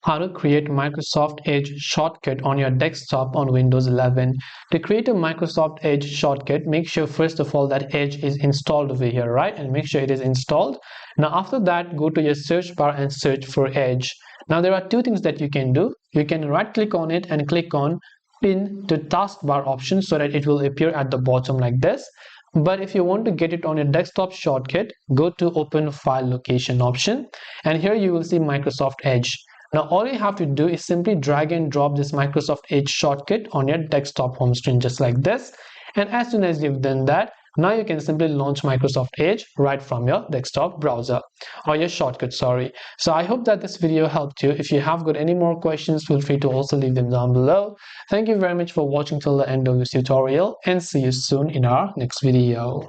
How to create Microsoft Edge shortcut on your desktop on Windows 11. To create a Microsoft Edge shortcut, make sure first of all that Edge is installed over here, right? And make sure it is installed. Now after that, go to your search bar and search for Edge. Now there are two things that you can do. You can right click on it and click on pin to taskbar option so that it will appear at the bottom like this. But if you want to get it on your desktop shortcut, go to open file location option, and here you will see Microsoft Edge. Now all you have to do is simply drag and drop this Microsoft Edge shortcut on your desktop home screen just like this. And as soon as you've done that, now you can simply launch Microsoft Edge right from your desktop browser or your shortcut, sorry. So I hope that this video helped you. If you have got any more questions, feel free to also leave them down below. Thank you very much for watching till the end of this tutorial, and see you soon in our next video.